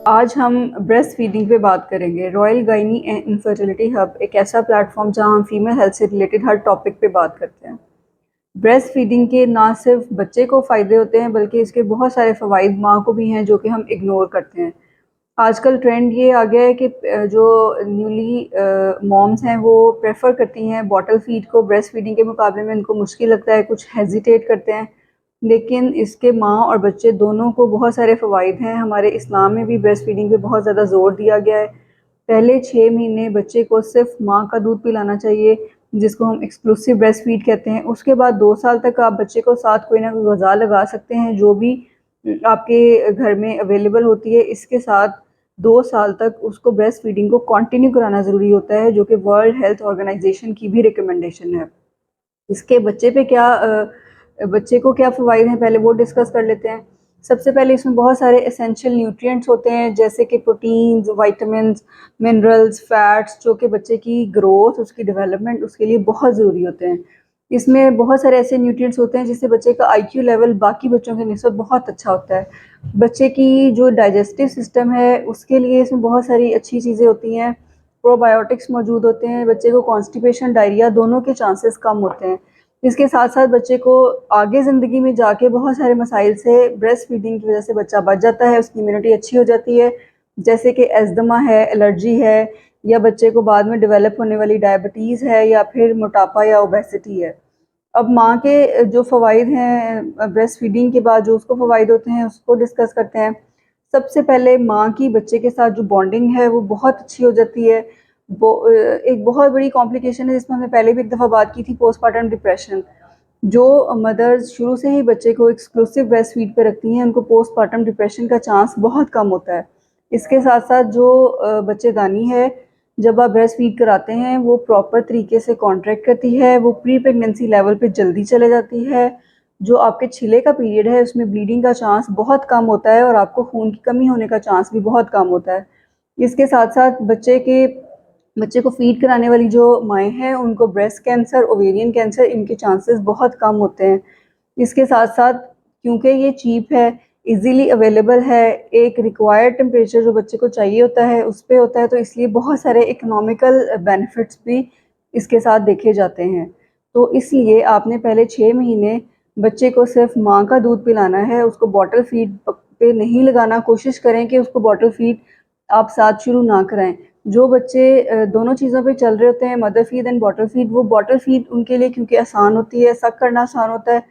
आज हम breast feeding पे बात करेंगे। Royal gynae and infertility hub एक ऐसा प्लेटफॉर्म जहां हम फीमेल हेल्थ से रिलेटेड हर टॉपिक पे बात करते हैं। ब्रेस्ट फीडिंग के ना सिर्फ बच्चे को फ़ायदे होते हैं बल्कि इसके बहुत सारे फ़वाइद माँ को भी हैं जो कि हम इग्नोर करते हैं। आजकल ट्रेंड ये आ गया है कि जो न्यूली मॉम्स हैं वो प्रेफर करती हैं बॉटल फीड को ब्रेस्ट फीडिंग के मुकाबले में। उनको मुश्किल लगता है, कुछ हेजिटेट करते हैं, लेकिन इसके माँ और बच्चे दोनों को बहुत सारे फ़वाइद हैं। हमारे इस्लाम में भी ब्रेस्ट फीडिंग पे बहुत ज़्यादा ज़ोर दिया गया है। पहले 6 महीने बच्चे को सिर्फ माँ का दूध पिलाना चाहिए, जिसको हम एक्सक्लूसिव ब्रेस्ट फीड कहते हैं। उसके बाद 2 साल तक आप बच्चे को साथ कोई ना कोई ग़िज़ा लगा सकते हैं जो भी आपके घर में अवेलेबल होती है। इसके साथ 2 साल तक उसको ब्रेस्ट फीडिंग को कंटिन्यू कराना ज़रूरी होता है, जो कि वर्ल्ड हेल्थ ऑर्गेनाइजेशन की भी रिकमेंडेशन है। इसके बच्चे को क्या फ़वाइद हैं, पहले वो डिस्कस कर लेते हैं। सबसे पहले इसमें बहुत सारे एसेंशियल न्यूट्रिएंट्स होते हैं, जैसे कि प्रोटीन्स, विटामिन्स, मिनरल्स, फैट्स, जो कि बच्चे की ग्रोथ, उसकी डेवलपमेंट, उसके लिए बहुत ज़रूरी होते हैं। इसमें बहुत सारे ऐसे न्यूट्रिएंट्स होते हैं जिससे बच्चे का आईक्यू लेवल बाकी बच्चों के निस्बत बहुत अच्छा होता है। बच्चे की जो डाइजेस्टिव सिस्टम है उसके लिए इसमें बहुत सारी अच्छी चीज़ें होती हैं। प्रोबायोटिक्स मौजूद होते हैं, बच्चे को कॉन्स्टिपेशन, डायरिया दोनों के चांसेस कम होते हैं। इसके साथ साथ बच्चे को आगे ज़िंदगी में जाके बहुत सारे मसाइल से ब्रेस्ट फीडिंग की वजह से बच्चा बच जाता है, उसकी इम्यूनिटी अच्छी हो जाती है, जैसे कि एस्थमा है, एलर्जी है, या बच्चे को बाद में डेवलप होने वाली डायबिटीज़ है, या फिर मोटापा या ओबेसिटी है। अब माँ के जो फ़वाइद हैं ब्रेस्ट फीडिंग के बाद, जो उसको फ़वाइद होते हैं उसको डिस्कस करते हैं। सबसे पहले माँ की बच्चे के साथ जो बॉन्डिंग है वो बहुत अच्छी हो जाती है। एक बहुत बड़ी कॉम्प्लिकेशन है जिसमें हमने पहले भी एक दफ़ा बात की थी, पोस्टपार्टम डिप्रेशन। जो मदर्स शुरू से ही बच्चे को एक्सक्लूसिव ब्रेस्ट फीड पे रखती हैं, उनको पोस्टपार्टम डिप्रेशन का चांस बहुत कम होता है। इसके साथ साथ जो बच्चेदानी है, जब आप ब्रेस्ट फीड कराते हैं वो प्रॉपर तरीके से कॉन्ट्रैक्ट करती है, वो प्री प्रेगनेंसी लेवल पे जल्दी चले जाती है। जो आपके छिले का पीरियड है उसमें ब्लीडिंग का चांस बहुत कम होता है और आपको खून की कमी होने का चांस भी बहुत कम होता है। इसके साथ साथ बच्चे को फीड कराने वाली जो माएँ हैं उनको ब्रेस्ट कैंसर, ओवेरियन कैंसर, इनके चांसेस बहुत कम होते हैं। इसके साथ-साथ क्योंकि ये चीप है, इज़ीली अवेलेबल है, एक रिक्वायर्ड टेम्परेचर जो बच्चे को चाहिए होता है उस पे होता है, तो इसलिए बहुत सारे इकोनॉमिकल बेनिफिट्स भी इसके साथ देखे जाते हैं। तो इसलिए आपने पहले 6 महीने बच्चे को सिर्फ माँ का दूध पिलाना है, उसको बॉटल फीड पे नहीं लगाना। कोशिश करें कि उसको बॉटल फीड आप साथ शुरू ना कराएँ। जो बच्चे दोनों चीज़ों पे चल रहे होते हैं, mother feed and bottle feed, वो बॉटल फीड उनके लिए क्योंकि आसान होती है, सक करना आसान होता है,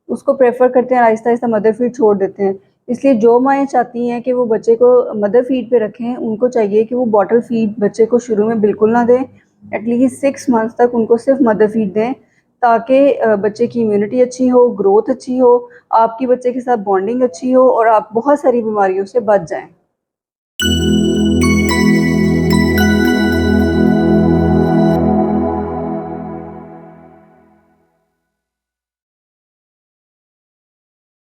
उसको प्रेफ़र करते हैं, आहिस्ता-आहिस्ता मदर फीड छोड़ देते हैं। इसलिए जो माएँ चाहती हैं कि वो बच्चे को मदर फीड पे रखें, उनको चाहिए कि वो बॉटल फीड बच्चे को शुरू में बिल्कुल ना दें। एटलीस्ट 6 मंथ्स तक उनको सिर्फ मदर फीड दें, ताकि बच्चे की इम्यूनिटी अच्छी हो, ग्रोथ अच्छी हो, आपकी बच्चे के साथ बॉन्डिंग अच्छी हो और आप बहुत सारी बीमारियों से बच जाएँ।